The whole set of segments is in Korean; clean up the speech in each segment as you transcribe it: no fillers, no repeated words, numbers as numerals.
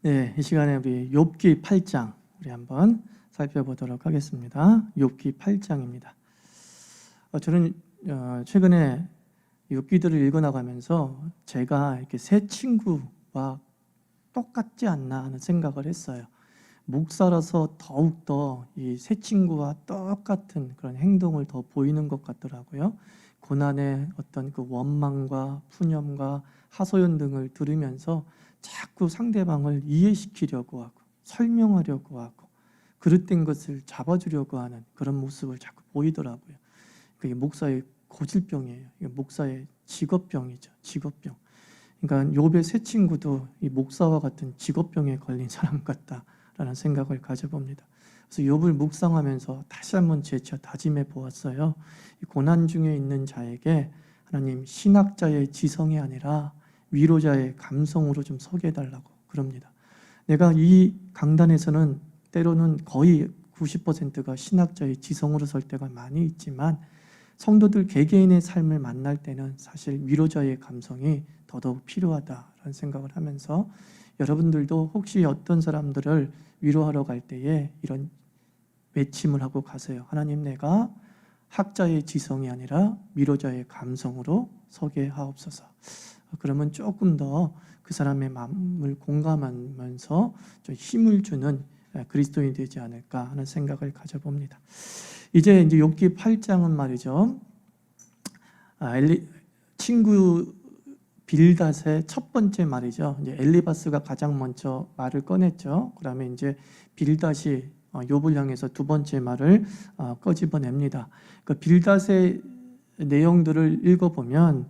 네, 이 시간에 우리 욥기 8장 우리 한번 살펴보도록 하겠습니다. 욥기 8장입니다. 저는 최근에 욥기들을 읽어나가면서 제가 이렇게 새 친구와 똑같지 않나 하는 생각을 했어요. 목사라서 더욱더 이 새 친구와 똑같은 그런 행동을 더 보이는 것 같더라고요. 고난의 어떤 그 원망과 푸념과 하소연 등을 들으면서 자꾸 상대방을 이해시키려고 하고 설명하려고 하고 그릇된 것을 잡아주려고 하는 그런 모습을 자꾸 보이더라고요. 그게 목사의 고질병이에요. 이게 목사의 직업병이죠. 직업병. 그러니까 욥의 새 친구도 이 목사와 같은 직업병에 걸린 사람 같다라는 생각을 가져봅니다. 그래서 욥을 묵상하면서 다시 한번 재차 다짐해 보았어요. 이 고난 중에 있는 자에게 하나님 신학자의 지성이 아니라 위로자의 감성으로 좀 서게 해달라고 그럽니다. 내가 이 강단에서는 때로는 거의 90%가 신학자의 지성으로 설 때가 많이 있지만 성도들 개개인의 삶을 만날 때는 사실 위로자의 감성이 더더욱 필요하다라는 생각을 하면서 여러분들도 혹시 어떤 사람들을 위로하러 갈 때에 이런 외침을 하고 가세요. 하나님, 내가 학자의 지성이 아니라 위로자의 감성으로 서게 하옵소서. 그러면 조금 더 그 사람의 마음을 공감하면서 좀 힘을 주는 그리스도인이 되지 않을까 하는 생각을 가져봅니다. 이제 욥기 8장은 말이죠. 친구 빌닷의 첫 번째 말이죠. 이제 엘리바스가 가장 먼저 말을 꺼냈죠. 그다음에 이제 빌닷이 욥을 향해서 두 번째 말을 꺼집어냅니다. 그 빌닷의 내용들을 읽어보면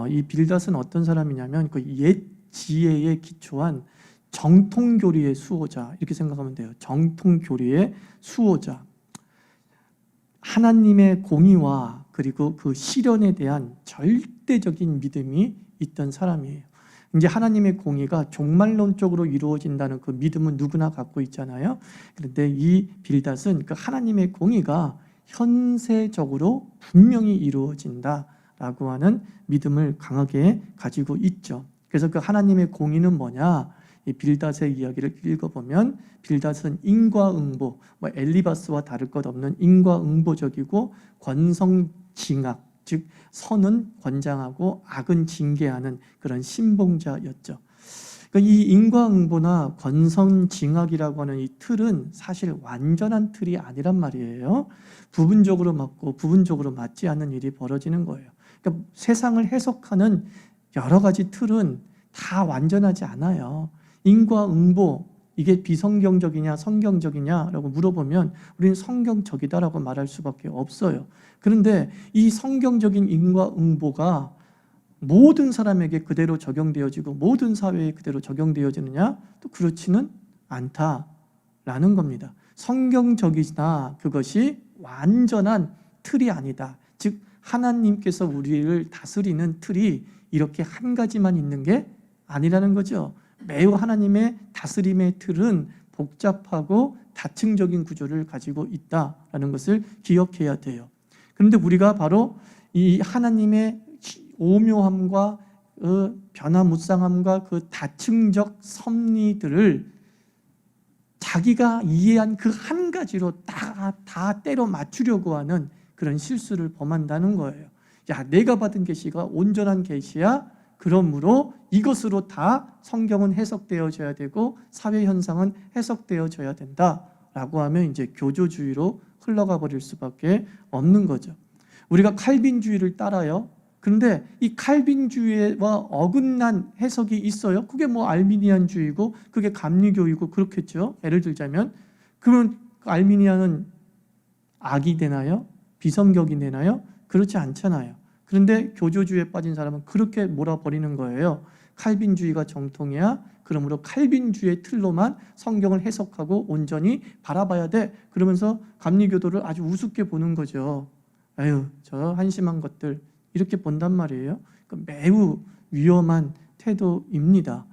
이 빌닷은 어떤 사람이냐면 그 옛 지혜에 기초한 정통교리의 수호자, 이렇게 생각하면 돼요. 정통교리의 수호자. 하나님의 공의와 그리고 그 실현에 대한 절대적인 믿음이 있던 사람이에요. 이제 하나님의 공의가 종말론적으로 이루어진다는 그 믿음은 누구나 갖고 있잖아요. 그런데 이 빌닷은 그 하나님의 공의가 현세적으로 분명히 이루어진다라고 하는 믿음을 강하게 가지고 있죠. 그래서 그 하나님의 공의는 뭐냐? 이 빌닷의 이야기를 읽어보면 빌닷은 인과응보, 엘리바스와 다를 것 없는 인과응보적이고 권성징악, 즉 선은 권장하고 악은 징계하는 그런 신봉자였죠. 그러니까 이 인과응보나 권성징악이라고 하는 이 틀은 사실 완전한 틀이 아니란 말이에요. 부분적으로 맞고 부분적으로 맞지 않는 일이 벌어지는 거예요. 그러니까 세상을 해석하는 여러 가지 틀은 다 완전하지 않아요. 인과응보, 이게 비성경적이냐 성경적이냐라고 물어보면 우리는 성경적이다라고 말할 수밖에 없어요. 그런데 이 성경적인 인과응보가 모든 사람에게 그대로 적용되어지고 모든 사회에 그대로 적용되어지느냐? 또 그렇지는 않다라는 겁니다. 성경적이나 그것이 완전한 틀이 아니다. 즉 하나님께서 우리를 다스리는 틀이 이렇게 한 가지만 있는 게 아니라는 거죠. 매우 하나님의 다스림의 틀은 복잡하고 다층적인 구조를 가지고 있다라는 것을 기억해야 돼요. 그런데 우리가 바로 이 하나님의 오묘함과 그 변화무쌍함과 그 다층적 섭리들을 자기가 이해한 그 한 가지로 다 때려 맞추려고 하는 그런 실수를 범한다는 거예요. 야, 내가 받은 계시가 온전한 계시야. 그러므로 이것으로 다 성경은 해석되어져야 되고 사회 현상은 해석되어져야 된다라고 하면 이제 교조주의로 흘러가 버릴 수밖에 없는 거죠. 우리가 칼빈주의를 따라요. 그런데 이 칼빈주의와 어긋난 해석이 있어요. 그게 뭐 알미니안주의고 그게 감리교이고 그렇겠죠. 예를 들자면 그러면 알미니안은 악이 되나요? 비성경이 되나요? 그렇지 않잖아요. 그런데 교조주의에 빠진 사람은 그렇게 몰아버리는 거예요. 칼빈주의가 정통이야. 그러므로 칼빈주의의 틀로만 성경을 해석하고 온전히 바라봐야 돼. 그러면서 감리교도를 아주 우습게 보는 거죠. 아유, 저 한심한 것들, 이렇게 본단 말이에요. 매우 위험한 태도입니다.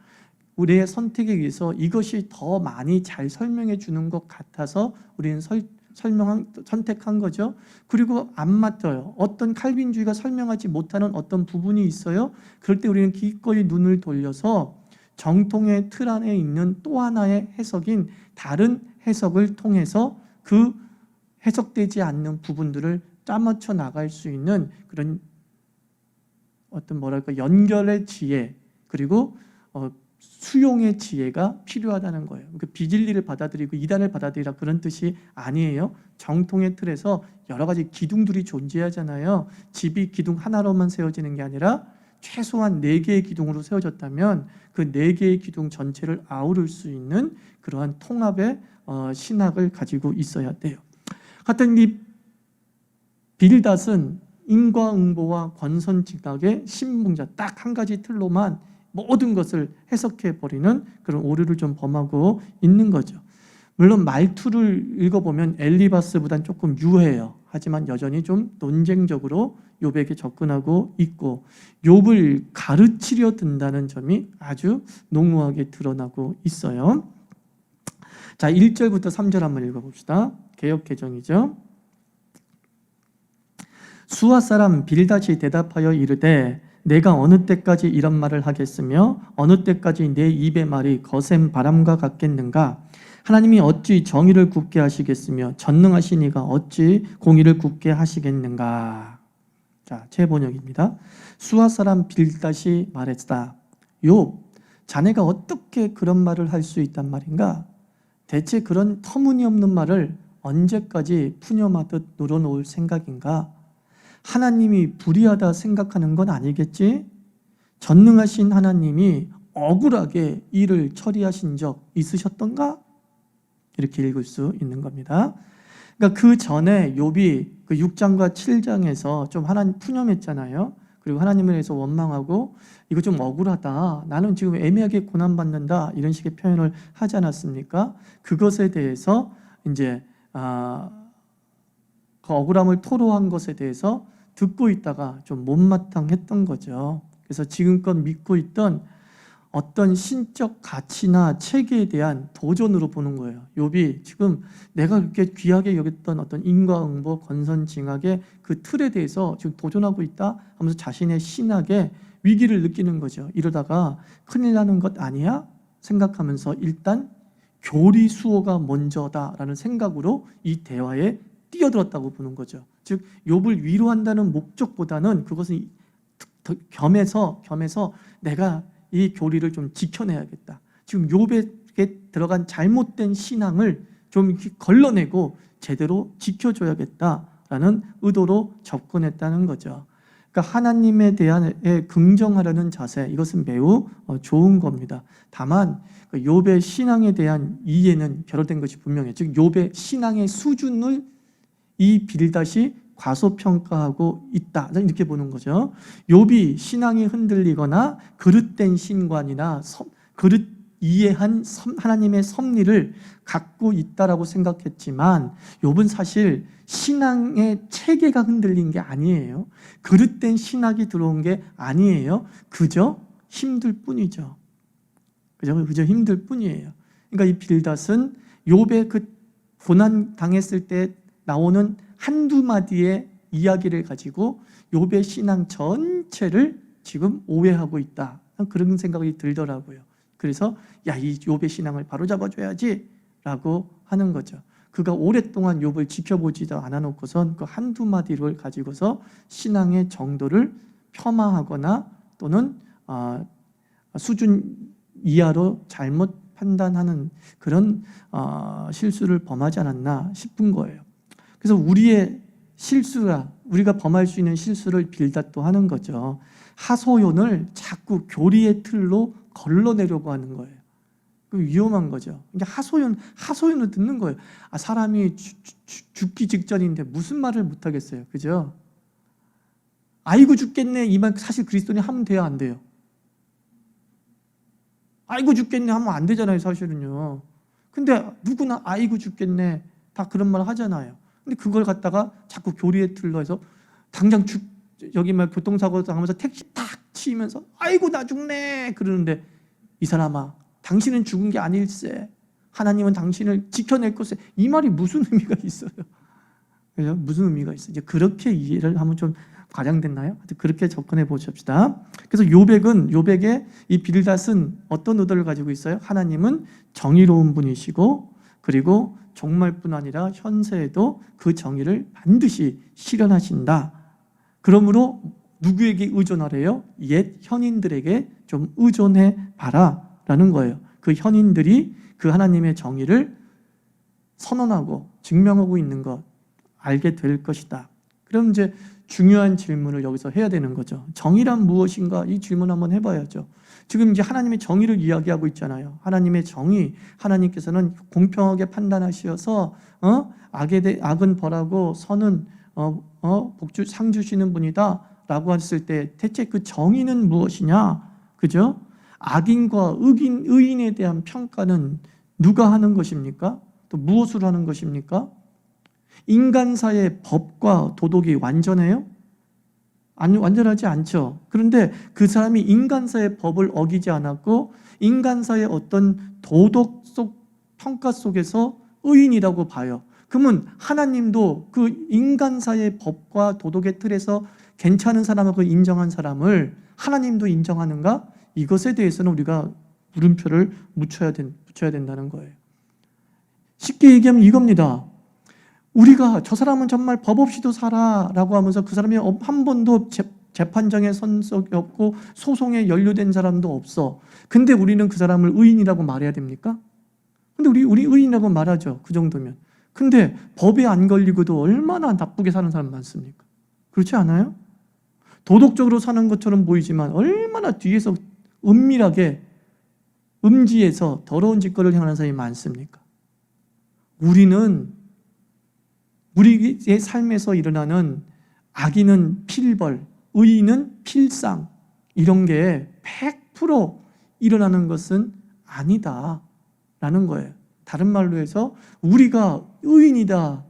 우리의 선택에 의해서 이것이 더 많이 잘 설명해 주는 것 같아서 우리는 선택한 거죠. 그리고 안 맞아요. 어떤 칼빈주의가 설명하지 못하는 어떤 부분이 있어요. 그럴 때 우리는 기꺼이 눈을 돌려서 정통의 틀 안에 있는 또 하나의 해석인 다른 해석을 통해서 그 해석되지 않는 부분들을 짜맞춰 나갈 수 있는 그런 어떤 연결의 지혜, 그리고 수용의 지혜가 필요하다는 거예요. 그러니까 비진리를 받아들이고 이단을 받아들이라 그런 뜻이 아니에요. 정통의 틀에서 여러 가지 기둥들이 존재하잖아요. 집이 기둥 하나로만 세워지는 게 아니라 최소한 4개의 기둥으로 세워졌다면 그 4개의 기둥 전체를 아우를 수 있는 그러한 통합의 신학을 가지고 있어야 돼요. 하여튼 이 빌닷은 인과응보와 권선징악의 신봉자 딱 한 가지 틀로만 모든 것을 해석해버리는 그런 오류를 좀 범하고 있는 거죠. 물론 말투를 읽어보면 엘리바스보다는 조금 유해요. 하지만 여전히 좀 논쟁적으로 욥에게 접근하고 있고 욥을 가르치려 든다는 점이 아주 농후하게 드러나고 있어요. 자, 1절부터 3절 한번 읽어봅시다. 개역개정이죠. 수아 사람 빌닷이 대답하여 이르되 내가 어느 때까지 이런 말을 하겠으며 어느 때까지 내 입의 말이 거센 바람과 같겠는가? 하나님이 어찌 정의를 굳게 하시겠으며 전능하신 이가 어찌 공의를 굳게 하시겠는가? 자, 제 번역입니다. 수아 사람 빌닷이 말했다. 욥, 자네가 어떻게 그런 말을 할 수 있단 말인가? 대체 그런 터무니없는 말을 언제까지 푸념하듯 늘어놓을 생각인가? 하나님이 불의하다 생각하는 건 아니겠지? 전능하신 하나님이 억울하게 일을 처리하신 적 있으셨던가? 이렇게 읽을 수 있는 겁니다. 그러니까 그 전에 욥이 그 6장과 7장에서 좀 하나님 푸념했잖아요. 그리고 하나님을 위해서 원망하고 이거 좀 억울하다. 나는 지금 애매하게 고난받는다. 이런 식의 표현을 하지 않았습니까? 그것에 대해서 이제 그 억울함을 토로한 것에 대해서 듣고 있다가 좀 못마땅했던 거죠. 그래서 지금껏 믿고 있던 어떤 신적 가치나 체계에 대한 도전으로 보는 거예요. 욥이 지금 내가 그렇게 귀하게 여겼던 어떤 인과응보, 권선징악의 그 틀에 대해서 지금 도전하고 있다 하면서 자신의 신학에 위기를 느끼는 거죠. 이러다가 큰일 나는 것 아니야? 생각하면서 일단 교리수호가 먼저다라는 생각으로 이 대화에 뛰어들었다고 보는 거죠. 즉 욥을 위로한다는 목적보다는 그것은 겸해서 내가 이 교리를 좀 지켜내야겠다. 지금 욥에게 들어간 잘못된 신앙을 좀 이렇게 걸러내고 제대로 지켜줘야겠다라는 의도로 접근했다는 거죠. 그러니까 하나님에 대한 긍정하려는 자세, 이것은 매우 좋은 겁니다. 다만 욥의 신앙에 대한 이해는 결여된 것이 분명해요. 즉 욥의 신앙의 수준을 이 빌닷이 과소평가하고 있다, 이렇게 보는 거죠. 욥이 신앙이 흔들리거나 그릇된 신관이나 그릇 이해한 하나님의 섭리를 갖고 있다라고 생각했지만 욥은 사실 신앙의 체계가 흔들린 게 아니에요. 그릇된 신학이 들어온 게 아니에요. 그저 힘들 뿐이죠. 그저 힘들 뿐이에요. 그러니까 이 빌닷은 욥의 그 고난 당했을 때 나오는 한두 마디의 이야기를 가지고 욥의 신앙 전체를 지금 오해하고 있다, 그런 생각이 들더라고요. 그래서 이 욥의 신앙을 바로잡아줘야지 라고 하는 거죠. 그가 오랫동안 욥을 지켜보지도 않아놓고선 그 한두 마디를 가지고서 신앙의 정도를 폄하하거나 또는 수준 이하로 잘못 판단하는 그런 실수를 범하지 않았나 싶은 거예요. 그래서 우리의 실수가, 우리가 범할 수 있는 실수를 빌닷도 하는 거죠. 하소연을 자꾸 교리의 틀로 걸러내려고 하는 거예요. 위험한 거죠. 그러니까 하소연을 듣는 거예요. 사람이 죽기 직전인데 무슨 말을 못하겠어요. 그죠? 아이고 죽겠네, 이 말 사실 그리스도인이 하면 돼요, 안 돼요? 아이고 죽겠네 하면 안 되잖아요, 사실은요. 근데 누구나 아이고 죽겠네 다 그런 말 하잖아요. 근데 그걸 갖다가 자꾸 교리의 틀로 해서 당장 여기 말 교통사고 당하면서 택시 탁 치면서 아이고 나 죽네 그러는데, 이 사람아 당신은 죽은 게 아닐세, 하나님은 당신을 지켜낼 것에, 이 말이 무슨 의미가 있어요? 그죠? 무슨 의미가 있어요? 이제 그렇게 이해를 하면 좀 과장됐나요? 그렇게 접근해 보십시다. 그래서 요백의 이 빌닷은 어떤 의도를 가지고 있어요? 하나님은 정의로운 분이시고 그리고 종말뿐 아니라 현세에도 그 정의를 반드시 실현하신다. 그러므로 누구에게 의존하래요? 옛 현인들에게 좀 의존해 봐라 라는 거예요. 그 현인들이 그 하나님의 정의를 선언하고 증명하고 있는 것 알게 될 것이다. 그럼 이제 중요한 질문을 여기서 해야 되는 거죠. 정의란 무엇인가? 이 질문 한번 해봐야죠. 지금 이제 하나님의 정의를 이야기하고 있잖아요. 하나님의 정의, 하나님께서는 공평하게 판단하셔서 악은 벌하고 선은 상 주시는 분이다 라고 했을 때 대체 그 정의는 무엇이냐? 그죠? 악인과 의인에 대한 평가는 누가 하는 것입니까? 또 무엇으로 하는 것입니까? 인간사의 법과 도덕이 완전해요? 완전하지 않죠. 그런데 그 사람이 인간사의 법을 어기지 않았고 인간사의 어떤 도덕 속 평가 속에서 의인이라고 봐요. 그러면 하나님도 그 인간사의 법과 도덕의 틀에서 괜찮은 사람하고 인정한 사람을 하나님도 인정하는가? 이것에 대해서는 우리가 물음표를 붙여야 된다는 거예요. 쉽게 얘기하면 이겁니다. 우리가 저 사람은 정말 법 없이도 살아라고 하면서 그 사람이 한 번도 재판장에 선 적이 없고 소송에 연루된 사람도 없어. 근데 우리는 그 사람을 의인이라고 말해야 됩니까? 근데 우리 의인이라고 말하죠. 그 정도면. 근데 법에 안 걸리고도 얼마나 나쁘게 사는 사람 많습니까? 그렇지 않아요? 도덕적으로 사는 것처럼 보이지만 얼마나 뒤에서 은밀하게 음지에서 더러운 짓거리를 행하는 사람이 많습니까? 우리의 삶에서 일어나는 악인은 필벌, 의인은 필상 이런 게 100% 일어나는 것은 아니다라는 거예요. 다른 말로 해서 우리가 의인이다,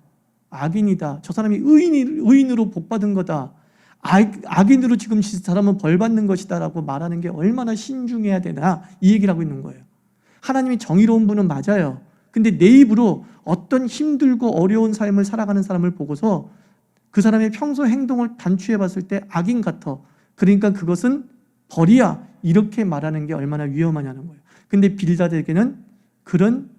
악인이다, 저 사람이 의인으로 복받은 거다, 악인으로 지금 사람은 벌받는 것이다 라고 말하는 게 얼마나 신중해야 되나 이 얘기를 하고 있는 거예요. 하나님이 정의로운 분은 맞아요. 근데 내 입으로 어떤 힘들고 어려운 삶을 살아가는 사람을 보고서 그 사람의 평소 행동을 단추해 봤을 때 악인 같아. 그러니까 그것은 벌이야. 이렇게 말하는 게 얼마나 위험하냐는 거예요. 근데 빌닷에게는 그런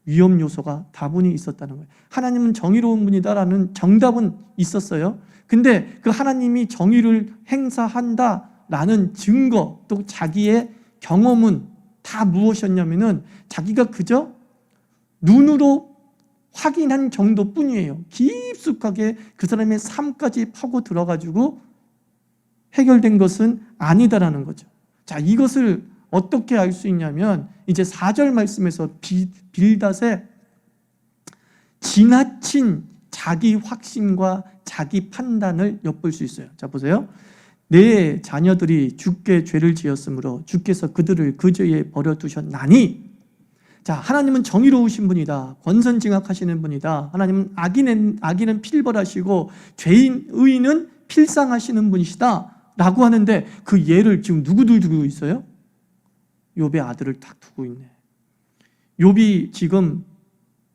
위험 요소가 다분히 있었다는 거예요. 하나님은 정의로운 분이다라는 정답은 있었어요. 근데 그 하나님이 정의를 행사한다라는 증거 또 자기의 경험은 다 무엇이었냐면은 자기가 그저 눈으로 확인한 정도뿐이에요. 깊숙하게 그 사람의 삶까지 파고 들어가지고 해결된 것은 아니다라는 거죠. 자, 이것을 어떻게 알 수 있냐면 이제 4절 말씀에서 빌닷의 지나친 자기 확신과 자기 판단을 엿볼 수 있어요. 자, 보세요. 내 자녀들이 주께 죄를 지었으므로 주께서 그들을 그 죄에 버려두셨나니. 자, 하나님은 정의로우신 분이다. 권선징악하시는 분이다. 하나님은 악인은 필벌하시고 의인은 필상하시는 분이시다 라고 하는데 그 예를 지금 누구들 두고 있어요? 욥의 아들을 딱 두고 있네. 욥이 지금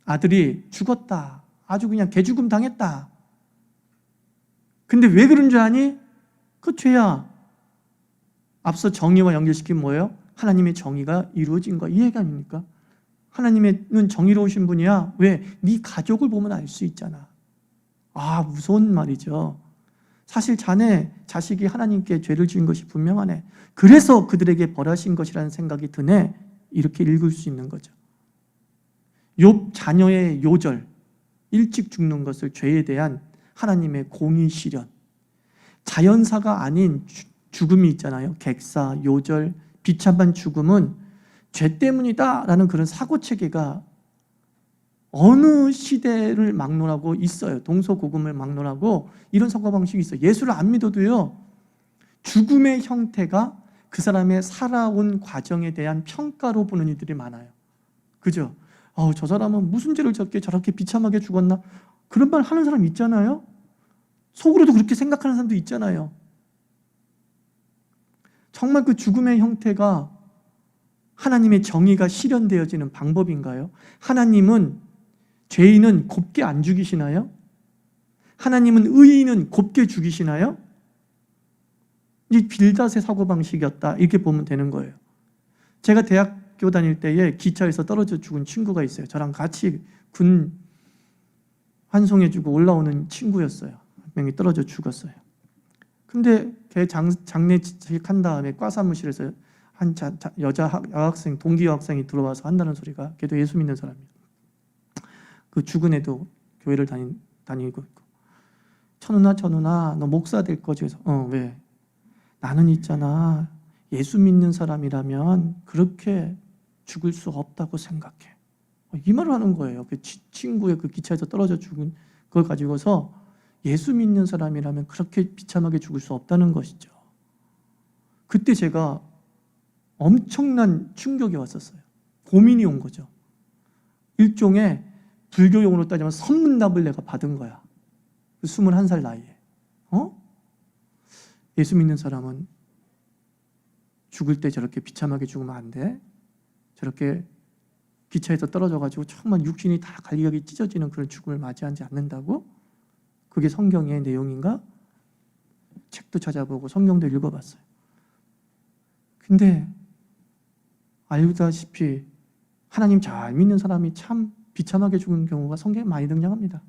아들이 죽었다. 아주 그냥 개죽음 당했다. 근데 왜 그런 줄 아니? 그 죄야. 앞서 정의와 연결시킨 뭐예요? 하나님의 정의가 이루어진 거. 이 얘기 아닙니까? 하나님은 정의로우신 분이야. 왜? 네 가족을 보면 알 수 있잖아. 아, 무서운 말이죠. 사실 자식이 하나님께 죄를 지은 것이 분명하네. 그래서 그들에게 벌하신 것이라는 생각이 드네. 이렇게 읽을 수 있는 거죠. 욥 자녀의 요절, 일찍 죽는 것을 죄에 대한 하나님의 공의 실현. 자연사가 아닌 죽음이 있잖아요. 객사, 요절, 비참한 죽음은 죄 때문이다라는 그런 사고체계가 어느 시대를 막론하고 있어요. 동서고금을 막론하고 이런 사고방식이 있어요. 예수를 안 믿어도요. 죽음의 형태가 그 사람의 살아온 과정에 대한 평가로 보는 이들이 많아요. 그죠? 저 사람은 무슨 죄를 졌기에 저렇게 비참하게 죽었나? 그런 말 하는 사람 있잖아요. 속으로도 그렇게 생각하는 사람도 있잖아요. 정말 그 죽음의 형태가 하나님의 정의가 실현되어지는 방법인가요? 하나님은 죄인은 곱게 안 죽이시나요? 하나님은 의인은 곱게 죽이시나요? 이 빌닷의 사고방식이었다, 이렇게 보면 되는 거예요. 제가 대학교 다닐 때에 기차에서 떨어져 죽은 친구가 있어요. 저랑 같이 군 환송해주고 올라오는 친구였어요. 한 명이 떨어져 죽었어요. 근데 걔 장례식 한 다음에 과 사무실에서 한 여자 여학생, 동기 여학생이 들어와서 한다는 소리가, 걔도 예수 믿는 사람이에요. 그 죽은 애도 교회를 다니고 있고, 천우나 너 목사 될 거지? 그래서 왜? 나는 있잖아, 예수 믿는 사람이라면 그렇게 죽을 수 없다고 생각해. 이 말을 하는 거예요. 그 친구의 그 기차에서 떨어져 죽은 그걸 가지고서 예수 믿는 사람이라면 그렇게 비참하게 죽을 수 없다는 것이죠. 그때 제가 엄청난 충격이 왔었어요. 고민이 온 거죠. 일종의 불교용으로 따지면 선문답을 내가 받은 거야. 21살 나이에. 예수 믿는 사람은 죽을 때 저렇게 비참하게 죽으면 안 돼. 저렇게 기차에서 떨어져가지고 정말 육신이 다 갈기갈기 찢어지는 그런 죽음을 맞이하지 않는다고? 그게 성경의 내용인가? 책도 찾아보고 성경도 읽어봤어요. 근데 알다시피 하나님 잘 믿는 사람이 참 비참하게 죽은 경우가 성경에 많이 등장합니다.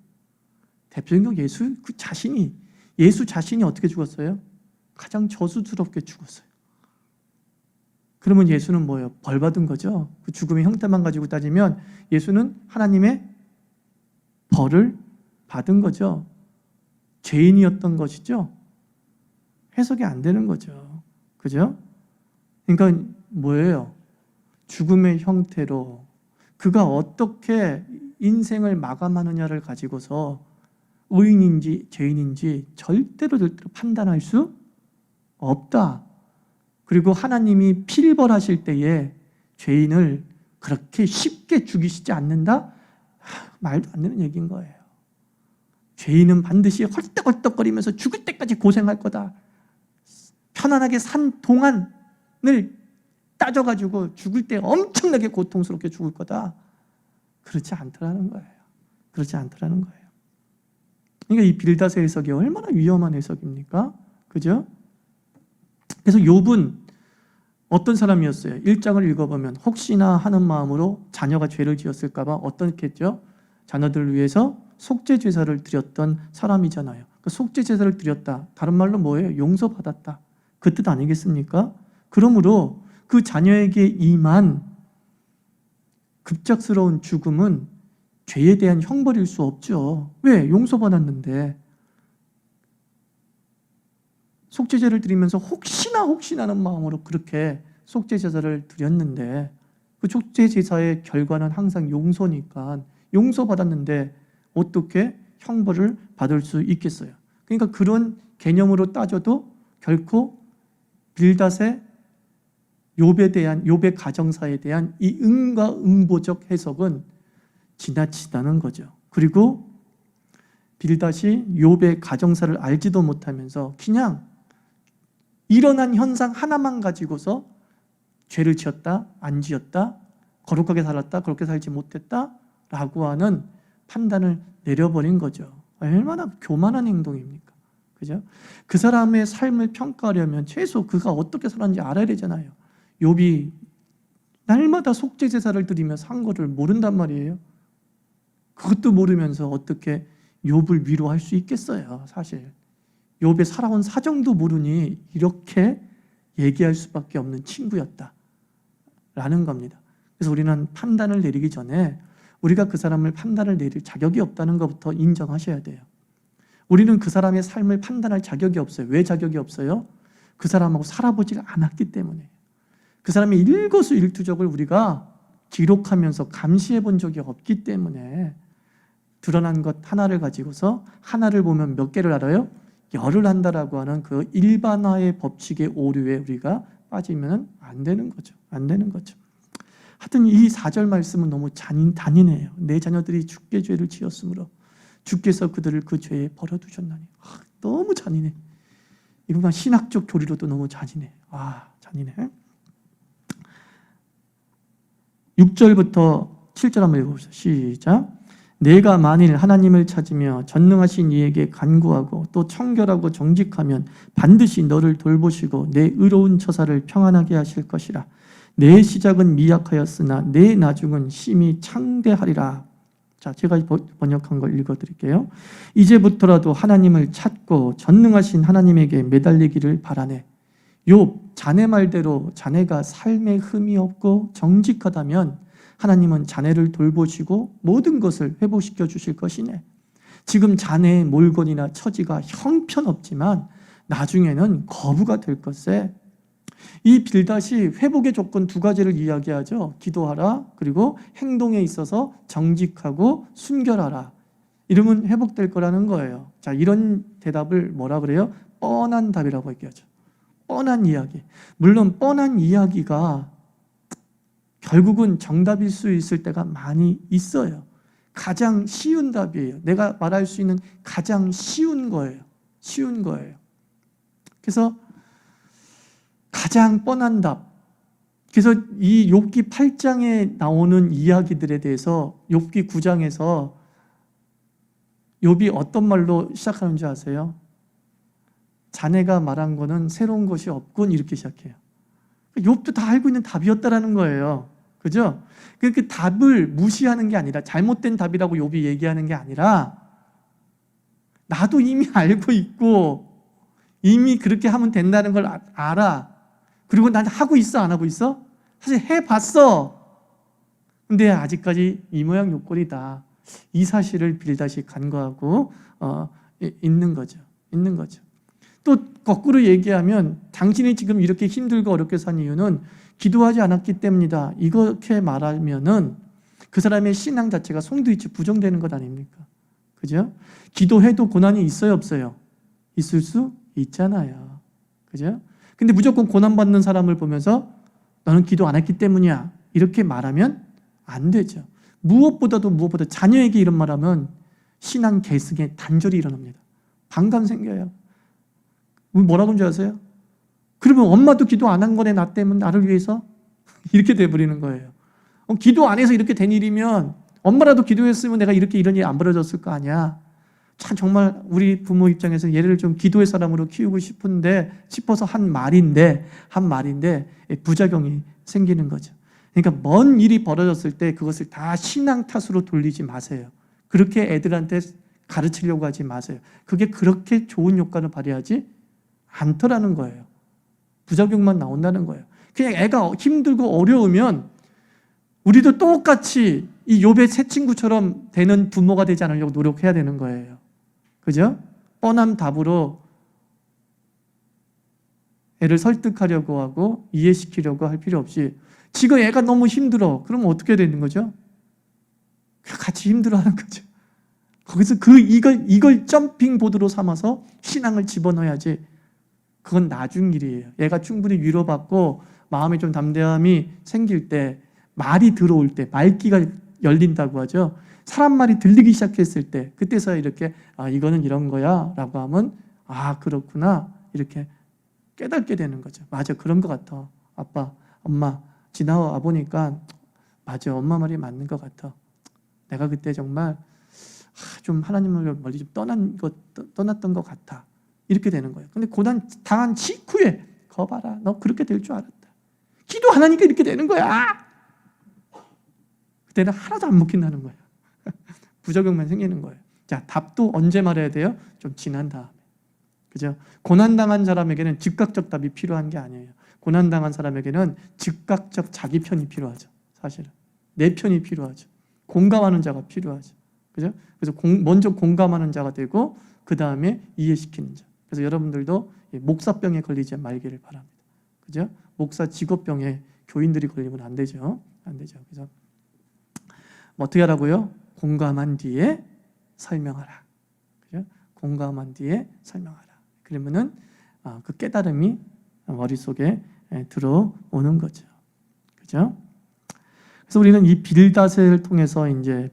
대표적인 예수 자신이 어떻게 죽었어요? 가장 저수스럽게 죽었어요. 그러면 예수는 뭐예요? 벌 받은 거죠. 그 죽음의 형태만 가지고 따지면 예수는 하나님의 벌을 받은 거죠. 죄인이었던 것이죠. 해석이 안 되는 거죠. 그죠? 그러니까 뭐예요? 죽음의 형태로 그가 어떻게 인생을 마감하느냐를 가지고서 의인인지 죄인인지 절대로 판단할 수 없다. 그리고 하나님이 필벌하실 때에 죄인을 그렇게 쉽게 죽이시지 않는다? 말도 안 되는 얘기인 거예요. 죄인은 반드시 헐떡헐떡거리면서 죽을 때까지 고생할 거다. 편안하게 산 동안을 따져가지고 죽을 때 엄청나게 고통스럽게 죽을 거다. 그렇지 않더라는 거예요. 그렇지 않더라는 거예요. 그러니까 이 빌닷의 해석이 얼마나 위험한 해석입니까? 그죠? 그래서 욥은 어떤 사람이었어요? 1장을 읽어보면 혹시나 하는 마음으로 자녀가 죄를 지었을까 봐 어떻게 했죠? 자녀들을 위해서 속죄 제사를 드렸던 사람이잖아요. 그 속죄 제사를 드렸다. 다른 말로 뭐예요? 용서받았다. 그 뜻 아니겠습니까? 그러므로 그 자녀에게 임한 급작스러운 죽음은 죄에 대한 형벌일 수 없죠. 왜? 용서받았는데. 속죄제를 드리면서 혹시나는 마음으로 그렇게 속죄제사를 드렸는데 그 속죄제사의 결과는 항상 용서니까 용서받았는데 어떻게 형벌을 받을 수 있겠어요? 그러니까 그런 개념으로 따져도 결코 빌닷의 욥의 가정사에 대한 이 응과 응보적 해석은 지나치다는 거죠. 그리고 빌닷이 욥의 가정사를 알지도 못하면서 그냥 일어난 현상 하나만 가지고서 죄를 지었다, 안 지었다, 거룩하게 살았다, 그렇게 살지 못했다 라고 하는 판단을 내려버린 거죠. 얼마나 교만한 행동입니까? 그죠? 그 사람의 삶을 평가하려면 최소 그가 어떻게 살았는지 알아야 되잖아요. 욥이 날마다 속죄 제사를 드리면서 한 거를 모른단 말이에요. 그것도 모르면서 어떻게 욥을 위로할 수 있겠어요, 사실. 욥의 살아온 사정도 모르니 이렇게 얘기할 수밖에 없는 친구였다라는 겁니다. 그래서 우리는 판단을 내리기 전에 우리가 그 사람을 판단을 내릴 자격이 없다는 것부터 인정하셔야 돼요. 우리는 그 사람의 삶을 판단할 자격이 없어요. 왜 자격이 없어요? 그 사람하고 살아보질 않았기 때문에. 그 사람의 일거수일투족을 우리가 기록하면서 감시해 본 적이 없기 때문에 드러난 것 하나를 가지고서 하나를 보면 몇 개를 알아요? 열을 한다라고 하는 그 일반화의 법칙의 오류에 우리가 빠지면 안 되는 거죠. 안 되는 거죠. 하여튼 이 4절 말씀은 너무 단인해요. 내 자녀들이 주께 죄를 지었으므로 주께서 그들을 그 죄에 버려두셨나니. 너무 잔인해. 이건 신학적 교리로도 너무 잔인해. 잔인해. 6절부터 7절 한번 읽어보시죠. 시작. 내가 만일 하나님을 찾으며 전능하신 이에게 간구하고 또 청결하고 정직하면 반드시 너를 돌보시고 내 의로운 처사를 평안하게 하실 것이라. 내 시작은 미약하였으나 내 나중은 심히 창대하리라. 자, 제가 번역한 걸 읽어드릴게요. 이제부터라도 하나님을 찾고 전능하신 하나님에게 매달리기를 바라네. 욥, 자네 말대로 자네가 삶에 흠이 없고 정직하다면 하나님은 자네를 돌보시고 모든 것을 회복시켜 주실 것이네. 지금 자네의 몰골이나 처지가 형편없지만 나중에는 거부가 될 것에. 이 빌닷이 회복의 조건 두 가지를 이야기하죠. 기도하라, 그리고 행동에 있어서 정직하고 순결하라. 이러면 회복될 거라는 거예요. 자, 이런 대답을 뭐라 그래요? 뻔한 답이라고 얘기하죠. 뻔한 이야기. 물론 뻔한 이야기가 결국은 정답일 수 있을 때가 많이 있어요. 가장 쉬운 답이에요. 내가 말할 수 있는 가장 쉬운 거예요. 쉬운 거예요. 그래서 가장 뻔한 답. 그래서 이 욥기 8장에 나오는 이야기들에 대해서 욥기 9장에서 욥이 어떤 말로 시작하는 줄 아세요? 자네가 말한 거는 새로운 것이 없군, 이렇게 시작해요. 욥도 다 알고 있는 답이었다라는 거예요. 그죠? 그 답을 무시하는 게 아니라, 잘못된 답이라고 욥이 얘기하는 게 아니라, 나도 이미 알고 있고 이미 그렇게 하면 된다는 걸 알아. 그리고 난 하고 있어, 안 하고 있어? 사실 해봤어. 근데 아직까지 이 모양 요꼴이다. 이 사실을 빌닷이 간과하고 있는 거죠. 있는 거죠. 또 거꾸로 얘기하면 당신이 지금 이렇게 힘들고 어렵게 산 이유는 기도하지 않았기 때문이다. 이렇게 말하면은 그 사람의 신앙 자체가 송두리째 부정되는 것 아닙니까? 그죠? 기도해도 고난이 있어요, 없어요? 있을 수 있잖아요. 그죠? 근데 무조건 고난받는 사람을 보면서 너는 기도 안 했기 때문이야, 이렇게 말하면 안 되죠. 무엇보다 자녀에게 이런 말하면 신앙 계승에 단절이 일어납니다. 반감 생겨요. 뭐라고 하는지 아세요? 그러면 엄마도 기도 안 한 거네, 나 때문에, 나를 위해서? 이렇게 돼버리는 거예요. 기도 안 해서 이렇게 된 일이면 엄마라도 기도했으면 내가 이런 일이 안 벌어졌을 거 아니야. 참 정말 우리 부모 입장에서 얘를 좀 기도의 사람으로 키우고 싶어서 한 말인데 부작용이 생기는 거죠. 그러니까 먼 일이 벌어졌을 때 그것을 다 신앙 탓으로 돌리지 마세요. 그렇게 애들한테 가르치려고 하지 마세요. 그게 그렇게 좋은 효과를 발휘하지 않더라는 거예요. 부작용만 나온다는 거예요. 그냥 애가 힘들고 어려우면 우리도 똑같이 이 욥의 새 친구처럼 되는 부모가 되지 않으려고 노력해야 되는 거예요. 그죠? 뻔한 답으로 애를 설득하려고 하고 이해시키려고 할 필요 없이, 지금 애가 너무 힘들어. 그러면 어떻게 되는 거죠? 같이 힘들어하는 거죠. 거기서 이걸 점핑 보드로 삼아서 신앙을 집어넣어야지. 그건 나중 일이에요. 애가 충분히 위로받고 마음에 좀 담대함이 생길 때, 말이 들어올 때, 말귀가 열린다고 하죠. 사람 말이 들리기 시작했을 때, 그때서야 이렇게 이거는 이런 거야 라고 하면 그렇구나, 이렇게 깨닫게 되는 거죠. 맞아, 그런 것 같아. 아빠, 엄마 지나와 보니까 맞아, 엄마 말이 맞는 것 같아. 내가 그때 정말 좀 하나님을 멀리 좀 떠났던 것 같아. 이렇게 되는 거예요. 근데 고난 당한 직후에 거 봐라, 너 그렇게 될 줄 알았다. 기도 안 하니까 이렇게 되는 거야. 그때는 하나도 안 먹힌다는 거예요. 부작용만 생기는 거예요. 자, 답도 언제 말해야 돼요? 좀 지난 다음에. 그죠? 고난당한 사람에게는 즉각적 답이 필요한 게 아니에요. 고난당한 사람에게는 즉각적 자기 편이 필요하죠. 사실은 내 편이 필요하죠. 공감하는 자가 필요하죠. 그죠? 그래서 먼저 공감하는 자가 되고 그 다음에 이해시키는 자. 그래서 여러분들도 목사병에 걸리지 말기를 바랍니다. 그죠? 목사 직업병에 교인들이 걸리면 안 되죠. 안 되죠. 그래서 어떻게 하라고요? 공감한 뒤에 설명하라. 그죠? 공감한 뒤에 설명하라. 그러면은 그 깨달음이 머릿속에 들어오는 거죠. 그죠? 그래서 우리는 이 빌닷을 통해서 이제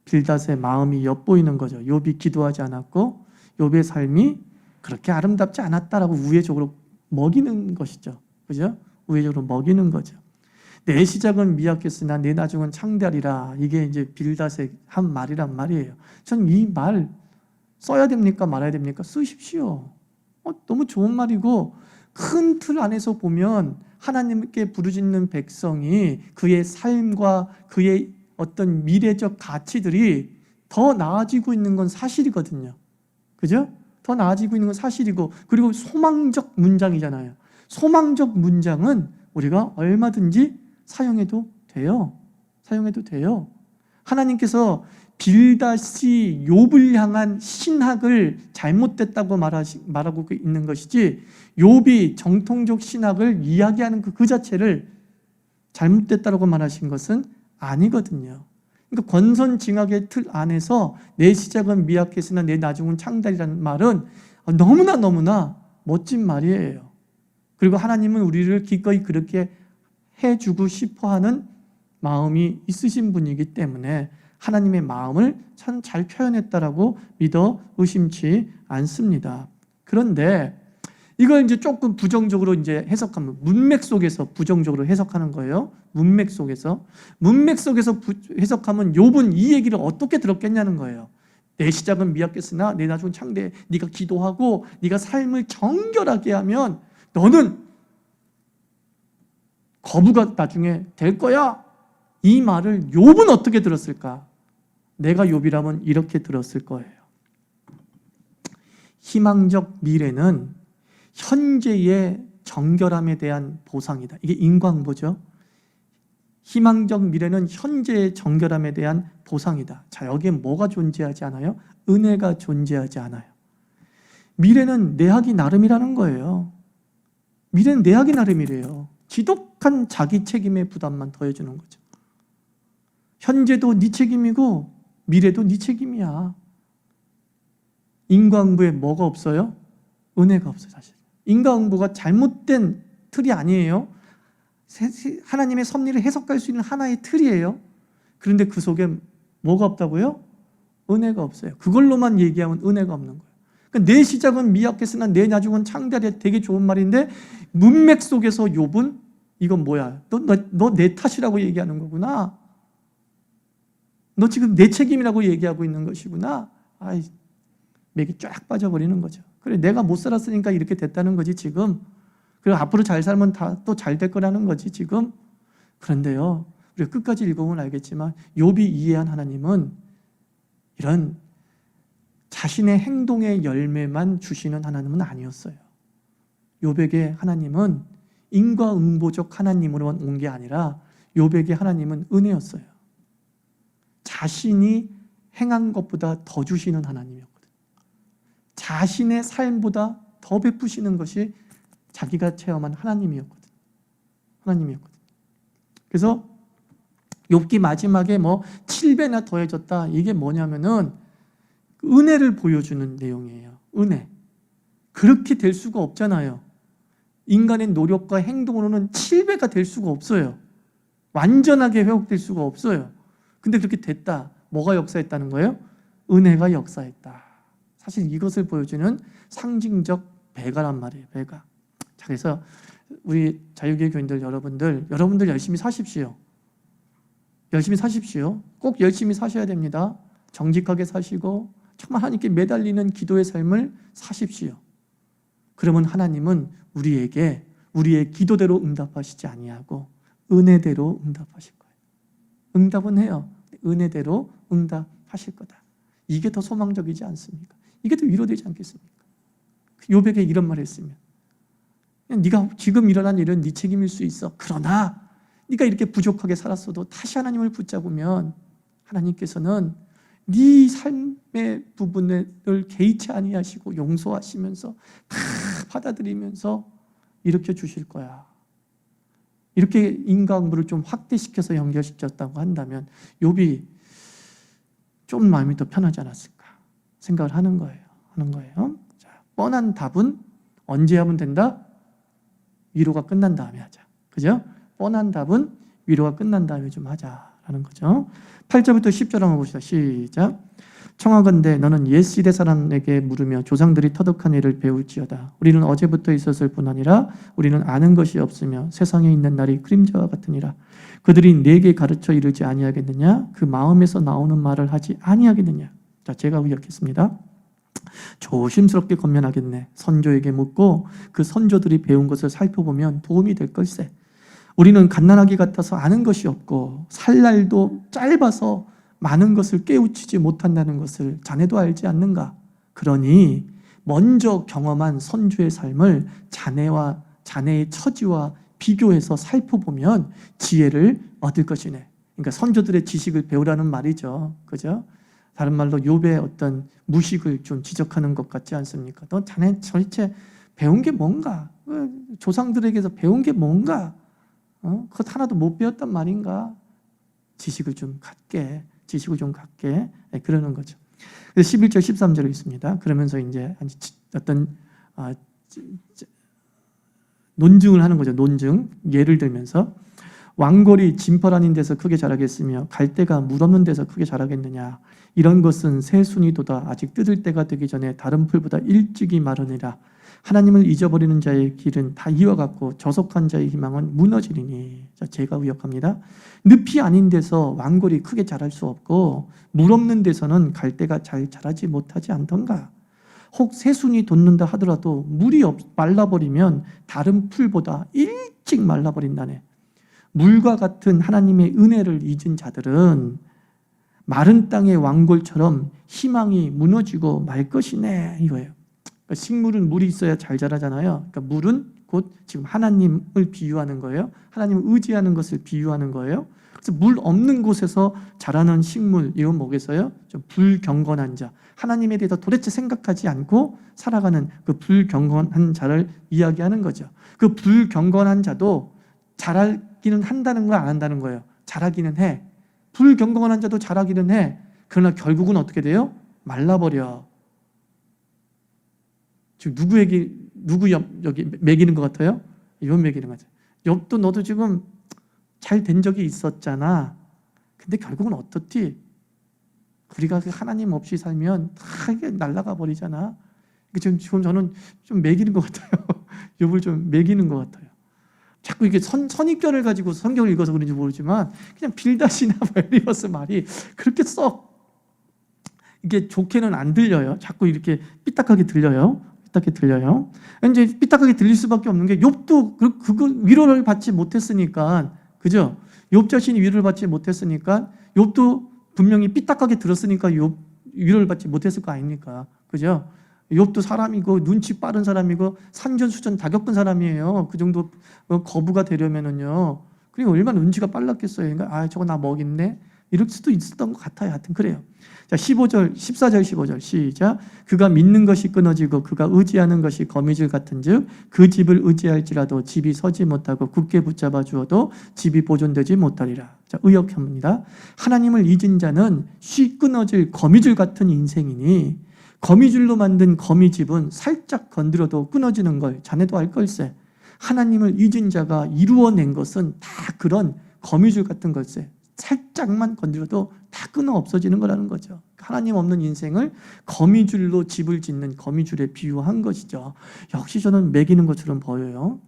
빌닷의 마음이 엿보이는 거죠. 욥이 기도하지 않았고 욥의 삶이 그렇게 아름답지 않았다라고 우회적으로 먹이는 것이죠. 그죠? 우회적으로 먹이는 거죠. 내 시작은 미약했으나 내 나중은 창대하리라. 이게 이제 빌닷의 한 말이란 말이에요. 전 이 말 써야 됩니까? 말아야 됩니까? 쓰십시오. 너무 좋은 말이고, 큰 틀 안에서 보면 하나님께 부르짖는 백성이 그의 삶과 그의 어떤 미래적 가치들이 더 나아지고 있는 건 사실이거든요. 그죠? 더 나아지고 있는 건 사실이고, 그리고 소망적 문장이잖아요. 소망적 문장은 우리가 얼마든지 사용해도 돼요. 사용해도 돼요. 하나님께서 빌닷이 욥을 향한 신학을 잘못됐다고 말하고 있는 것이지, 욥이 정통적 신학을 이야기하는 그 자체를 잘못됐다고 말하신 것은 아니거든요. 그러니까 권선징악의 틀 안에서 내 시작은 미약했으나 내 나중은 창달이라는 말은 너무나 멋진 말이에요. 그리고 하나님은 우리를 기꺼이 그렇게 해주고 싶어하는 마음이 있으신 분이기 때문에 하나님의 마음을 참 잘 표현했다라고 믿어 의심치 않습니다. 그런데 이걸 이제 조금 부정적으로 이제 해석하면, 문맥 속에서 부정적으로 해석하는 거예요. 문맥 속에서 해석하면 욥은 이 얘기를 어떻게 들었겠냐는 거예요. 내 시작은 미약했으나 내 나중은 창대해. 네가 기도하고 네가 삶을 정결하게 하면 너는 거부가 나중에 될 거야. 이 말을 욥은 어떻게 들었을까? 내가 욥이라면 이렇게 들었을 거예요. 희망적 미래는 현재의 정결함에 대한 보상이다. 이게 인과응보죠. 희망적 미래는 현재의 정결함에 대한 보상이다. 자, 여기에 뭐가 존재하지 않아요? 은혜가 존재하지 않아요. 미래는 내 하기 나름이라는 거예요. 미래는 내 하기 나름이래요. 지독한 자기 책임의 부담만 더해주는 거죠. 현재도 네 책임이고 미래도 네 책임이야. 인과응보에 뭐가 없어요? 은혜가 없어요. 사실 인과응보가 잘못된 틀이 아니에요. 하나님의 섭리를 해석할 수 있는 하나의 틀이에요. 그런데 그 속에 뭐가 없다고요? 은혜가 없어요. 그걸로만 얘기하면 은혜가 없는 거예요. 그러니까 내 시작은 미약했으나 내 나중은 창대하리라. 되게 좋은 말인데 문맥 속에서 욥은 이건 뭐야? 너 내 탓이라고 얘기하는 거구나. 너 지금 내 책임이라고 얘기하고 있는 것이구나. 아이, 맥이 쫙 빠져버리는 거죠. 그래, 내가 못 살았으니까 이렇게 됐다는 거지 지금. 그리고 앞으로 잘 살면 다 또 잘 될 거라는 거지 지금. 그런데요, 우리가 끝까지 읽어보면 알겠지만 욥이 이해한 하나님은 이런 자신의 행동의 열매만 주시는 하나님은 아니었어요. 욥에게 하나님은 인과응보적 하나님으로만 온 게 아니라 욥에게 하나님은 은혜였어요. 자신이 행한 것보다 더 주시는 하나님이었거든요. 자신의 삶보다 더 베푸시는 것이 자기가 체험한 하나님이었거든요. 그래서 욥기 마지막에 7배나 더해졌다. 이게 뭐냐면은 은혜를 보여주는 내용이에요. 은혜. 그렇게 될 수가 없잖아요. 인간의 노력과 행동으로는 7배가 될 수가 없어요. 완전하게 회복될 수가 없어요. 근데 그렇게 됐다. 뭐가 역사했다는 거예요? 은혜가 역사했다. 사실 이것을 보여주는 상징적 배가란 말이에요. 배가. 자, 그래서 우리 자유교회 교인들 여러분들 열심히 사십시오. 열심히 사십시오. 꼭 열심히 사셔야 됩니다. 정직하게 사시고 정말 하나님께 매달리는 기도의 삶을 사십시오. 그러면 하나님은 우리에게 우리의 기도대로 응답하시지 아니하고 은혜대로 응답하실 거예요. 응답은 해요. 은혜대로 응답하실 거다. 이게 더 소망적이지 않습니까? 이게 더 위로되지 않겠습니까? 욥에게 이런 말을 했으면, 네가 지금 일어난 일은 네 책임일 수 있어. 그러나 네가 이렇게 부족하게 살았어도 다시 하나님을 붙잡으면 하나님께서는 네 삶의 부분을 개의치 아니하시고 용서하시면서 다 받아들이면서 일으켜 주실 거야. 이렇게 인과응보를 좀 확대시켜서 연결시켰다고 한다면 욥이 좀 마음이 더 편하지 않았을까 생각을 하는 거예요. 자, 뻔한 답은 언제 하면 된다? 위로가 끝난 다음에 하자. 그죠? 뻔한 답은 위로가 끝난 다음에 좀 하자라는 거죠. 8절부터 10절 한번 봅시다. 시작. 청하건대 너는 옛 시대 사람에게 물으며 조상들이 터득한 일을 배울지어다. 우리는 어제부터 있었을 뿐 아니라 우리는 아는 것이 없으며 세상에 있는 날이 그림자와 같으니라. 그들이 내게 가르쳐 이르지 아니하겠느냐? 그 마음에서 나오는 말을 하지 아니하겠느냐? 자, 제가 의역했습니다. 조심스럽게 건면하겠네. 선조에게 묻고 그 선조들이 배운 것을 살펴보면 도움이 될 걸세. 우리는 갓난아기 같아서 아는 것이 없고 살 날도 짧아서 많은 것을 깨우치지 못한다는 것을 자네도 알지 않는가? 그러니 먼저 경험한 선조의 삶을 자네의 처지와 비교해서 살펴보면 지혜를 얻을 것이네. 그러니까 선조들의 지식을 배우라는 말이죠. 그죠? 다른 말로 욥의 어떤 무식을 좀 지적하는 것 같지 않습니까? 너 자네 도대체 배운 게 뭔가? 조상들에게서 배운 게 뭔가? 그것 하나도 못 배웠단 말인가? 지식을 좀 갖게 그러는 거죠. 11절 13절에 있습니다. 그러면서 이제 어떤 논증을 하는 거죠. 논증. 예를 들면서 왕골이 진펄 아닌 데서 크게 자라겠으며 갈대가 물 없는 데서 크게 자라겠느냐. 이런 것은 새순이도다. 아직 뜯을 때가 되기 전에 다른 풀보다 일찍이 마르니라. 하나님을 잊어버리는 자의 길은 다 이와 같고 저속한 자의 희망은 무너지리니. 자, 제가 의역합니다. 늪이 아닌 데서 왕골이 크게 자랄 수 없고 물 없는 데서는 갈대가 잘 자라지 못하지 않던가. 혹 새순이 돋는다 하더라도 물이 말라버리면 다른 풀보다 일찍 말라버린다네. 물과 같은 하나님의 은혜를 잊은 자들은 마른 땅의 왕골처럼 희망이 무너지고 말 것이네 이거예요. 그러니까 식물은 물이 있어야 잘 자라잖아요. 그러니까 물은 곧 지금 하나님을 비유하는 거예요. 하나님을 의지하는 것을 비유하는 거예요. 그래서 물 없는 곳에서 자라는 식물, 이건 뭐겠어요? 좀 불경건한 자, 하나님에 대해서 도대체 생각하지 않고 살아가는 그 불경건한 자를 이야기하는 거죠. 그 불경건한 자도 자라기는 한다는 거 안 한다는 거예요. 자라기는 해. 불경건한 자도 자라기는 해. 그러나 결국은 어떻게 돼요? 말라버려. 지금 누구 여기 매기는 것 같아요? 욥 매기는 거죠. 욥도 너도 지금 잘 된 적이 있었잖아. 근데 결국은 어떻지? 우리가 하나님 없이 살면 다 이게 날아가 버리잖아. 지금 저는 좀 매기는 것 같아요. 욥을 좀 매기는 것 같아요. 자꾸 이게 선입견을 가지고 성경을 읽어서 그런지 모르지만 그냥 빌닷이나 엘리어스 말이 그렇게 썩 이게 좋게는 안 들려요. 자꾸 이렇게 삐딱하게 들려요. 이제 삐딱하게 들릴 수밖에 없는 게 욥도 그거 위로를 받지 못했으니까, 그죠? 욥 자신이 위로를 받지 못했으니까 욥도 분명히 삐딱하게 들었으니까 욥 위로를 받지 못했을 거 아닙니까? 그죠? 욥도 사람이고 눈치 빠른 사람이고 산전수전 다 겪은 사람이에요. 그 정도 거부가 되려면은요. 그리고 얼마나 눈치가 빨랐겠어요. 그러니까 저거 나 먹겠네. 이럴 수도 있었던 것 같아요. 하여튼 그래요. 자, 14절 15절 시작. 그가 믿는 것이 끊어지고 그가 의지하는 것이 거미줄 같은즉 그 집을 의지할지라도 집이 서지 못하고 굳게 붙잡아 주어도 집이 보존되지 못하리라. 자, 의역합니다. 하나님을 잊은 자는 쉬 끊어질 거미줄 같은 인생이니 거미줄로 만든 거미집은 살짝 건드려도 끊어지는 걸 자네도 알 걸세. 하나님을 잊은 자가 이루어낸 것은 다 그런 거미줄 같은 걸세. 살짝만 건드려도 다 끊어 없어지는 거라는 거죠. 하나님 없는 인생을 거미줄로 집을 짓는 거미줄에 비유한 것이죠. 역시 저는 매기는 것처럼 보여요.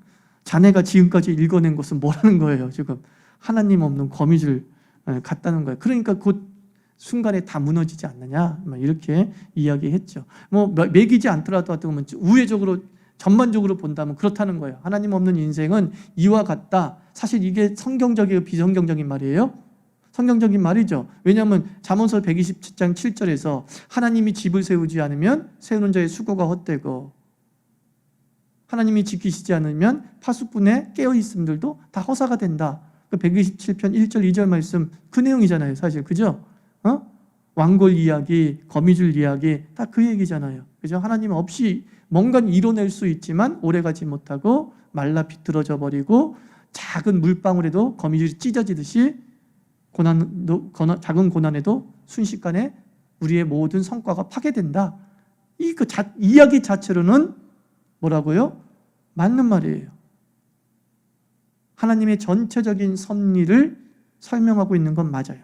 자네가 지금까지 읽어낸 것은 뭐라는 거예요? 지금 하나님 없는 거미줄 같다는 거예요. 그러니까 곧 순간에 다 무너지지 않느냐 이렇게 이야기했죠. 매기지 않더라도 어떻게 우회적으로 전반적으로 본다면 그렇다는 거예요. 하나님 없는 인생은 이와 같다. 사실 이게 성경적이고 비성경적인 말이에요. 성경적인 말이죠. 왜냐하면 잠언서 127장 7절에서 하나님이 집을 세우지 않으면 세우는 자의 수고가 헛되고 하나님이 지키시지 않으면 파수꾼의 깨어있음들도 다 허사가 된다. 127편 1절 2절 말씀 그 내용이잖아요. 사실 그죠? 왕골 이야기, 거미줄 이야기 다 그 얘기잖아요. 그죠? 하나님 없이 뭔가는 이뤄낼 수 있지만 오래가지 못하고 말라 비틀어져 버리고 작은 물방울에도 거미줄이 찢어지듯이 작은 고난에도 순식간에 우리의 모든 성과가 파괴된다. 이야기 자체로는 뭐라고요? 맞는 말이에요. 하나님의 전체적인 섭리를 설명하고 있는 건 맞아요.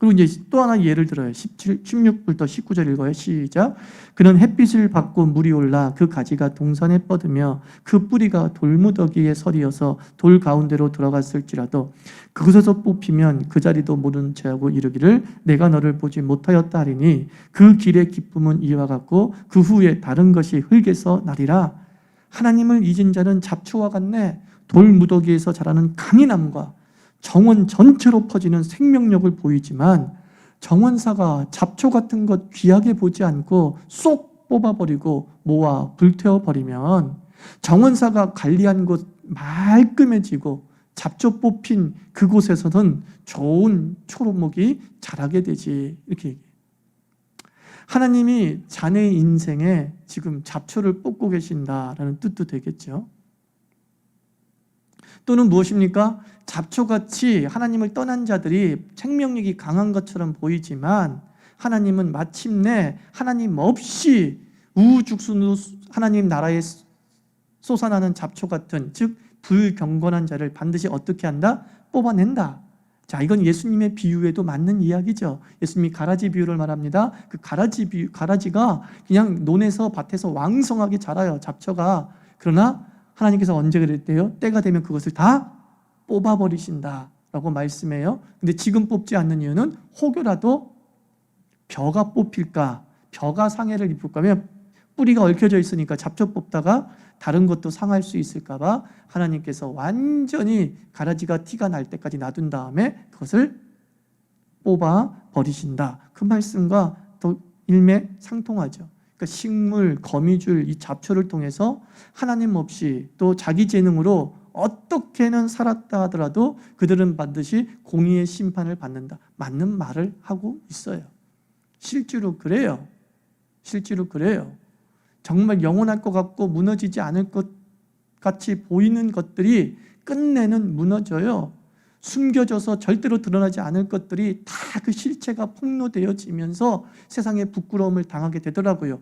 그리고 이제 또 하나 예를 들어요. 16부터 19절 읽어요. 시작. 그는 햇빛을 받고 물이 올라 그 가지가 동산에 뻗으며 그 뿌리가 돌무더기에 서리어서 돌 가운데로 들어갔을지라도 그곳에서 뽑히면 그 자리도 모른 채하고 이르기를 내가 너를 보지 못하였다 하리니 그 길의 기쁨은 이와 같고 그 후에 다른 것이 흙에서 나리라. 하나님을 잊은 자는 잡초와 같네. 돌무더기에서 자라는 강인함과 정원 전체로 퍼지는 생명력을 보이지만 정원사가 잡초 같은 것 귀하게 보지 않고 쏙 뽑아버리고 모아 불태워버리면 정원사가 관리한 곳 말끔해지고 잡초 뽑힌 그곳에서는 좋은 초록목이 자라게 되지. 이렇게 얘기해요. 하나님이 자네의 인생에 지금 잡초를 뽑고 계신다라는 뜻도 되겠죠. 또는 무엇입니까? 잡초같이 하나님을 떠난 자들이 생명력이 강한 것처럼 보이지만 하나님은 마침내 하나님 없이 우후죽순으로 하나님 나라에 솟아나는 잡초 같은, 즉 불경건한 자를 반드시 어떻게 한다? 뽑아낸다. 자, 이건 예수님의 비유에도 맞는 이야기죠. 예수님이 가라지 비유를 말합니다. 그 가라지가 그냥 논에서 밭에서 왕성하게 자라요, 잡초가. 그러나 하나님께서 언제 그랬대요? 때가 되면 그것을 다 뽑아버리신다라고 말씀해요. 근데 지금 뽑지 않는 이유는 혹여라도 벼가 뽑힐까, 벼가 상해를 입을까 하면 뿌리가 얽혀져 있으니까 잡초 뽑다가 다른 것도 상할 수 있을까 봐 하나님께서 완전히 가라지가 티가 날 때까지 놔둔 다음에 그것을 뽑아버리신다. 그 말씀과 또 일맥상통하죠. 그러니까 식물, 거미줄, 이 잡초를 통해서 하나님 없이 또 자기 재능으로 어떻게는 살았다 하더라도 그들은 반드시 공의의 심판을 받는다. 맞는 말을 하고 있어요. 실제로 그래요. 실제로 그래요. 정말 영원할 것 같고 무너지지 않을 것 같이 보이는 것들이 끝내는 무너져요. 숨겨져서 절대로 드러나지 않을 것들이 다 그 실체가 폭로되어지면서 세상에 부끄러움을 당하게 되더라고요.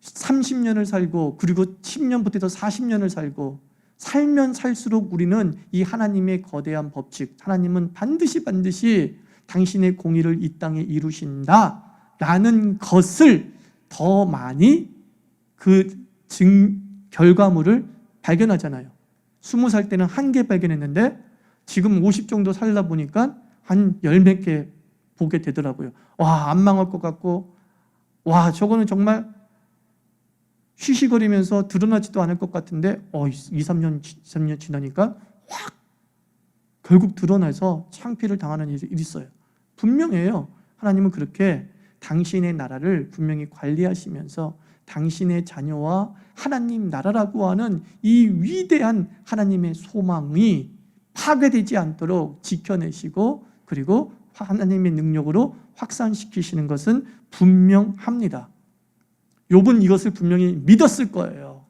30년을 살고 그리고 10년부터 해서 40년을 살고 살면 살수록 우리는 이 하나님의 거대한 법칙, 하나님은 반드시 당신의 공의를 이 땅에 이루신다라는 것을 더 많이 그 결과물을 발견하잖아요. 20살 때는 1개 발견했는데 지금 50 정도 살다 보니까 한 10몇 개 보게 되더라고요. 와, 안 망할 것 같고, 와, 저거는 정말 쉬쉬거리면서 드러나지도 않을 것 같은데 2-3년 지나니까 확 결국 드러나서 창피를 당하는 일이 있어요. 분명해요. 하나님은 그렇게 당신의 나라를 분명히 관리하시면서 당신의 자녀와 하나님 나라라고 하는 이 위대한 하나님의 소망이 파괴되지 않도록 지켜내시고 그리고 하나님의 능력으로 확산시키시는 것은 분명합니다. 욥은 이것을 분명히 믿었을 거예요.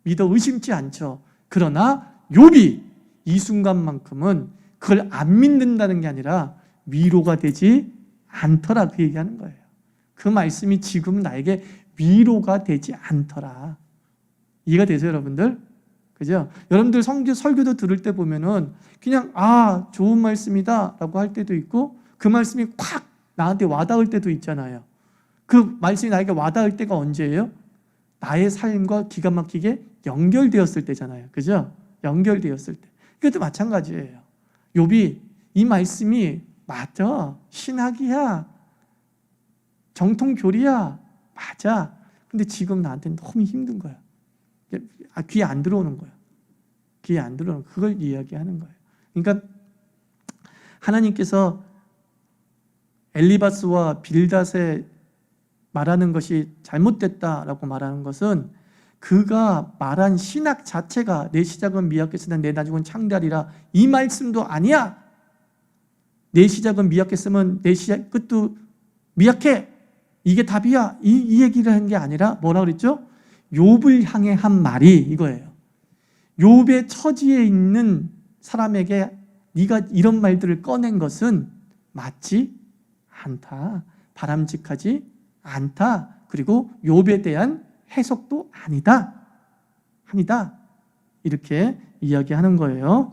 믿어 의심치 않죠. 그러나 욥이 이 순간만큼은 그걸 안 믿는다는 게 아니라 위로가 되지 않더라, 그 얘기하는 거예요. 그 말씀이 지금 나에게 위로가 되지 않더라. 이해가 되세요, 여러분들? 그죠? 여러분들 설교도 들을 때 보면은 그냥 좋은 말씀이다 라고 할 때도 있고 그 말씀이 콱 나한테 와닿을 때도 있잖아요. 그 말씀이 나에게 와닿을 때가 언제예요? 나의 삶과 기가 막히게 연결되었을 때잖아요. 그죠? 연결되었을 때. 이것도 마찬가지예요. 욥이 이 말씀이 맞아, 신학이야, 정통교리야, 맞아. 근데 지금 나한테는 너무 힘든 거야. 귀에 안 들어오는 거야. 귀에 안 들어오는 거야. 그걸 이야기하는 거예요. 그러니까 하나님께서 엘리바스와 빌닷에 말하는 것이 잘못됐다라고 말하는 것은 그가 말한 신학 자체가 내 시작은 미약했으나 내 나중은 창대하리라, 이 말씀도 아니야. 내 시작은 미약했으면 내 시작 끝도 미약해, 이게 답이야, 이 얘기를 한 게 아니라 뭐라 그랬죠? 욥을 향해 한 말이 이거예요. 욥의 처지에 있는 사람에게 네가 이런 말들을 꺼낸 것은 맞지 않다, 바람직하지 않다, 그리고 욥에 대한 해석도 아니다, 이렇게 이야기하는 거예요.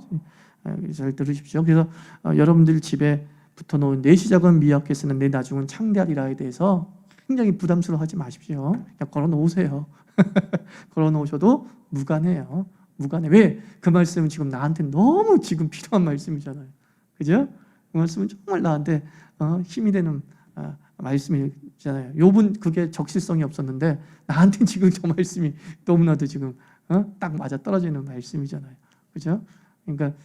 잘 들으십시오. 그래서 여러분들 집에 붙어놓은 내 시작은 미약해서는 내 나중은 창대하리라에 대해서 굉장히 부담스러워하지 마십시오. 그냥 걸어놓으세요. 걸어놓으셔도 무관해요. 무관해. 왜? 그 말씀은 지금 나한테 너무 지금 필요한 말씀이잖아요. 그죠? 그 말씀은 정말 나한테 힘이 되는 말씀이잖아요. 욥은 그게 적실성이 없었는데 나한테 지금 저 말씀이 너무나도 지금 딱 맞아 떨어지는 말씀이잖아요. 그죠? 그러니까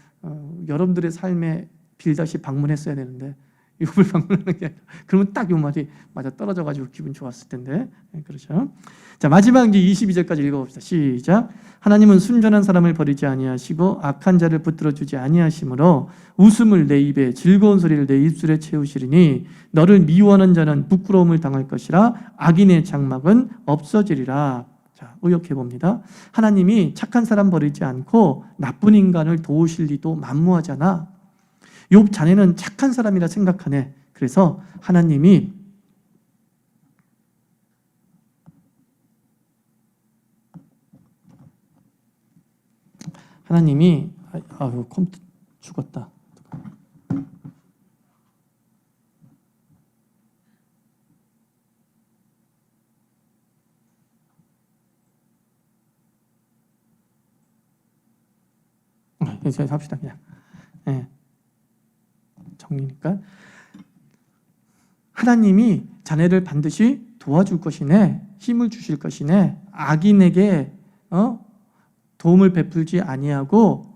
여러분들의 삶에 빌닷이 방문했어야 되는데 욥을 방문하는 게 아니라 그러면 딱 요 말이 맞아 떨어져가지고 기분 좋았을 텐데. 그렇죠? 자, 마지막 이제 22절까지 읽어봅시다. 시작. 하나님은 순전한 사람을 버리지 아니하시고 악한 자를 붙들어 주지 아니하심으로 웃음을 내 입에 즐거운 소리를 내 입술에 채우시리니 너를 미워하는 자는 부끄러움을 당할 것이라 악인의 장막은 없어지리라. 자, 의역해 봅니다. 하나님이 착한 사람 버리지 않고 나쁜 인간을 도우실 리도 만무하잖아. 욥 자네는 착한 사람이라 생각하네. 그래서 하나님이 컴퓨터 죽었다. 이제 합시다 그냥. 정리니까 하나님이 자네를 반드시 도와줄 것이네, 힘을 주실 것이네, 악인에게 도움을 베풀지 아니하고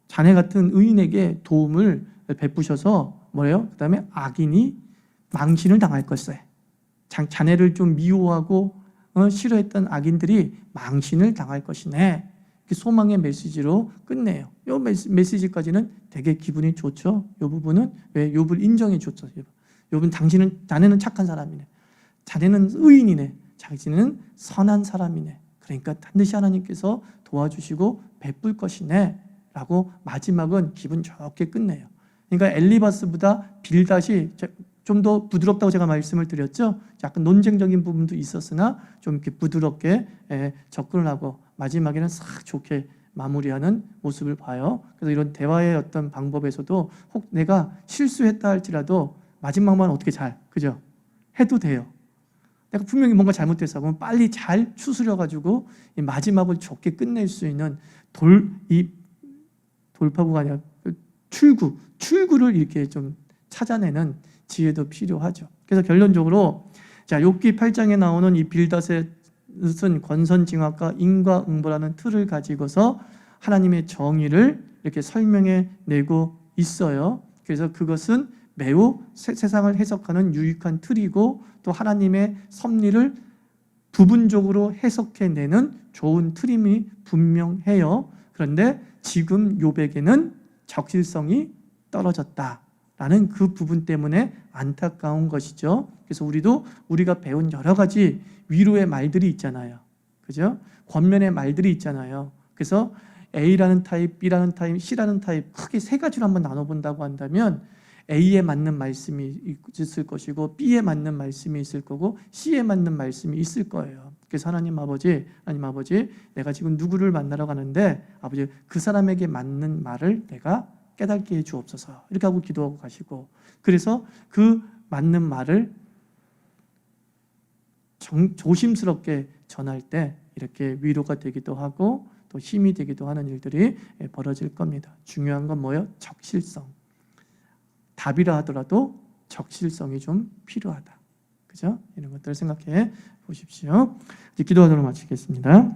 자네 같은 의인에게 도움을 베푸셔서 뭐래요? 그 다음에 악인이 망신을 당할 것이래. 자네를 좀 미워하고 싫어했던 악인들이 망신을 당할 것이네. 소망의 메시지로 끝내요. 이 메시지까지는 되게 기분이 좋죠. 이 부분은 왜 욥을 인정해 줬죠. 욥은 자네는 착한 사람이네. 자네는 의인이네. 자기는 선한 사람이네. 그러니까 반드시 하나님께서 도와주시고 베풀 것이네 라고 마지막은 기분 좋게 끝내요. 그러니까 엘리바스보다 빌닷이 좀 더 부드럽다고 제가 말씀을 드렸죠. 약간 논쟁적인 부분도 있었으나 좀 이렇게 부드럽게 접근을 하고 마지막에는 싹 좋게 마무리하는 모습을 봐요. 그래서 이런 대화의 어떤 방법에서도 혹 내가 실수했다 할지라도 마지막만 어떻게 그죠? 해도 돼요. 내가 분명히 뭔가 잘못했어. 그러면 빨리 잘 추스려가지고 이 마지막을 좋게 끝낼 수 있는 돌파구가 아니라 출구를 이렇게 좀 찾아내는 지혜도 필요하죠. 그래서 결론적으로 자, 욥기 8장에 나오는 이 빌닷의 권선징악과 인과응보라는 틀을 가지고서 하나님의 정의를 이렇게 설명해 내고 있어요. 그래서 그것은 매우 세상을 해석하는 유익한 틀이고 또 하나님의 섭리를 부분적으로 해석해내는 좋은 틀임이 분명해요. 그런데 지금 욥에게는 적실성이 떨어졌다라는 그 부분 때문에 안타까운 것이죠. 그래서 우리가 배운 여러 가지 위로의 말들이 있잖아요. 그죠? 권면의 말들이 있잖아요. 그래서 A라는 타입, B라는 타입, C라는 타입 크게 세 가지로 한번 나눠본다고 한다면 A에 맞는 말씀이 있을 것이고 B에 맞는 말씀이 있을 거고 C에 맞는 말씀이 있을 거예요. 그래서 하나님 아버지, 내가 지금 누구를 만나러 가는데 아버지 그 사람에게 맞는 말을 내가 깨닫게 해 주옵소서. 이렇게 하고 기도하고 가시고 그래서 그 맞는 말을 조심스럽게 전할 때 이렇게 위로가 되기도 하고 또 힘이 되기도 하는 일들이 벌어질 겁니다. 중요한 건 뭐예요? 적실성. 답이라 하더라도 적실성이 좀 필요하다. 그죠? 이런 것들을 생각해 보십시오. 이제 기도하도록 마치겠습니다.